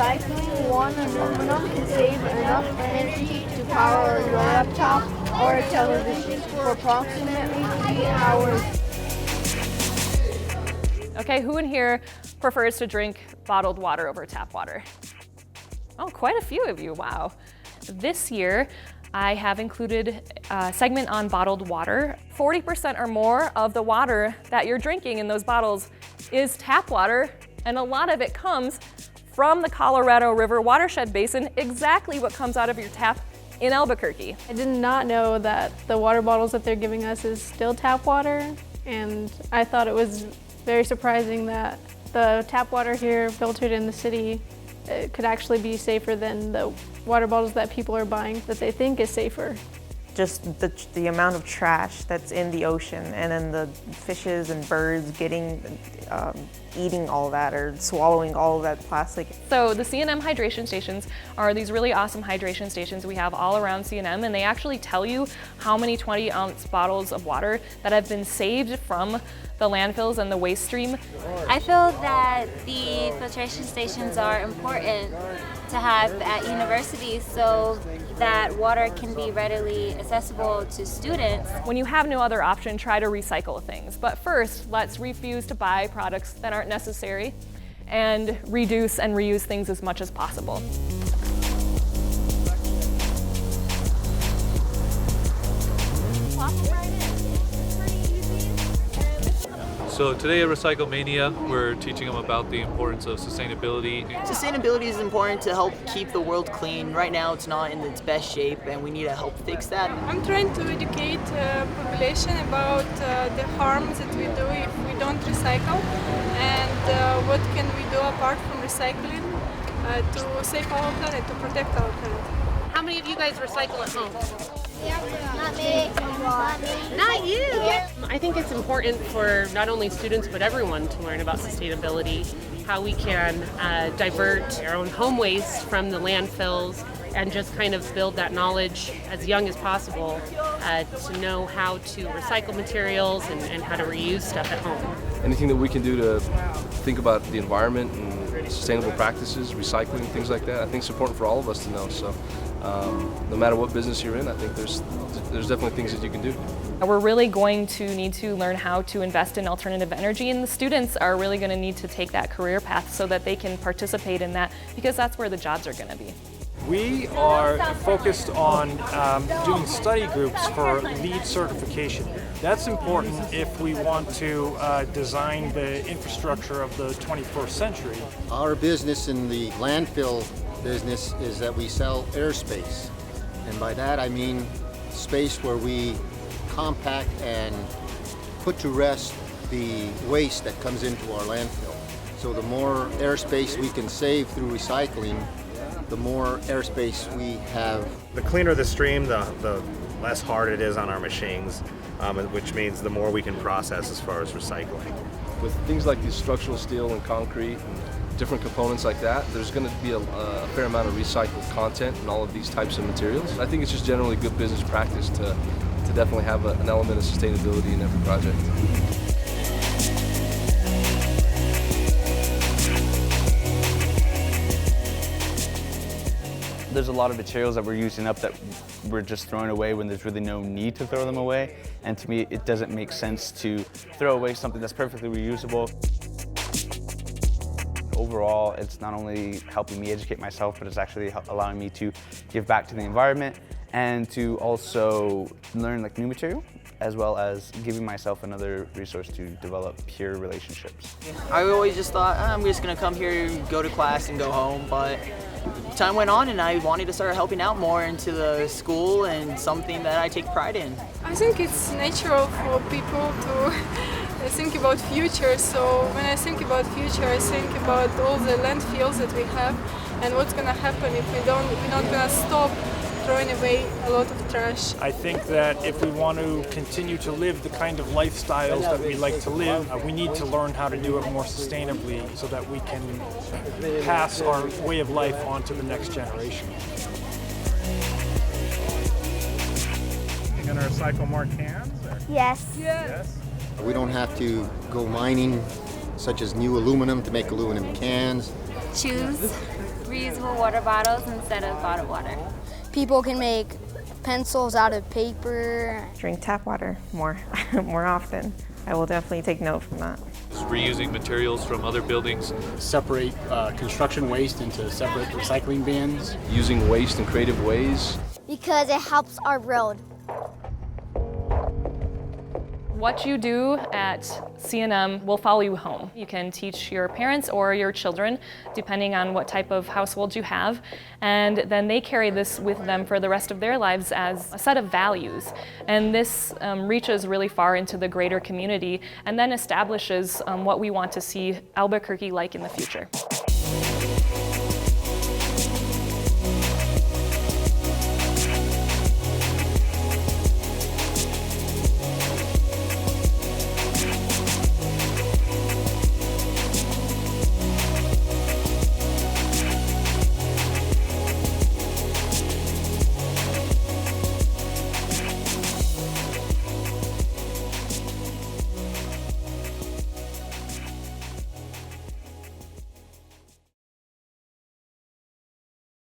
recycling one aluminum can save enough energy to power your laptop or a television for approximately 3 hours. Okay, who in here prefers to drink bottled water over tap water? Oh, quite a few of you, wow. This year, I have included a segment on bottled water. 40% or more of the water that you're drinking in those bottles is tap water, and a lot of it comes from the Colorado River watershed basin, exactly what comes out of your tap in Albuquerque. I did not know that the water bottles that they're giving us is still tap water, and I thought it was very surprising that the tap water here filtered in the city could actually be safer than the water bottles that people are buying that they think is safer. Just the amount of trash that's in the ocean, and then the fishes and birds eating all that or swallowing all of that plastic. So the CNM hydration stations are these really awesome hydration stations we have all around CNM, and they actually tell you how many 20-ounce bottles of water that have been saved from the landfills and the waste stream. I feel that the filtration stations are important to have at universities so that water can be readily accessible to students. When you have no other option, try to recycle things. But first, let's refuse to buy products that aren't necessary and reduce and reuse things as much as possible. So today at Recyclemania, we're teaching them about the importance of sustainability. Sustainability is important to help keep the world clean. Right now it's not in its best shape and we need to help fix that. I'm trying to educate population about the harms that we do if we don't recycle, and what can we do apart from recycling to save our planet, to protect our planet. How many of you guys recycle at home? Not me. Not you! I think it's important for not only students but everyone to learn about sustainability, how we can divert our own home waste from the landfills, and just kind of build that knowledge as young as possible to know how to recycle materials and how to reuse stuff at home. Anything that we can do to think about the environment and sustainable practices, recycling, things like that, I think it's important for all of us to know. So no matter what business you're in, I think there's definitely things that you can do. We're really going to need to learn how to invest in alternative energy, and the students are really going to need to take that career path so that they can participate in that, because that's where the jobs are going to be. We are focused on doing study groups for LEED certification. That's important if we want to design the infrastructure of the 21st century. Our business in the landfill business is that we sell airspace. And by that I mean space where we compact and put to rest the waste that comes into our landfill. So the more airspace we can save through recycling, the more airspace we have. The cleaner the stream, the less hard it is on our machines, which means the more we can process as far as recycling. With things like these structural steel and concrete and different components like that, there's going to be a fair amount of recycled content in all of these types of materials. I think it's just generally good business practice to definitely have an element of sustainability in every project. There's a lot of materials that we're using up that we're just throwing away when there's really no need to throw them away. And to me, it doesn't make sense to throw away something that's perfectly reusable. Overall, it's not only helping me educate myself, but it's actually allowing me to give back to the environment and to also learn new material, as well as giving myself another resource to develop peer relationships. I always just thought, I'm just going to come here, go to class and go home, but time went on and I wanted to start helping out more into the school, and something that I take pride in. I think it's natural for people to think about future, so when I think about future, I think about all the landfills that we have and what's going to happen if we're not going to stop throwing away a lot of trash. I think that if we want to continue to live the kind of lifestyles that we like to live, we need to learn how to do it more sustainably so that we can pass our way of life on to the next generation. You going to recycle more cans? Or? Yes. Yes. We don't have to go mining, such as new aluminum to make aluminum cans. choose reusable water bottles instead of bottled water. People can make pencils out of paper. Drink tap water more, more often. I will definitely take note from that. Reusing materials from other buildings. Separate construction waste into separate recycling bins. Using waste in creative ways. Because it helps our road. What you do at CNM will follow you home. You can teach your parents or your children, depending on what type of household you have, and then they carry this with them for the rest of their lives as a set of values. And this reaches really far into the greater community and then establishes what we want to see Albuquerque like in the future.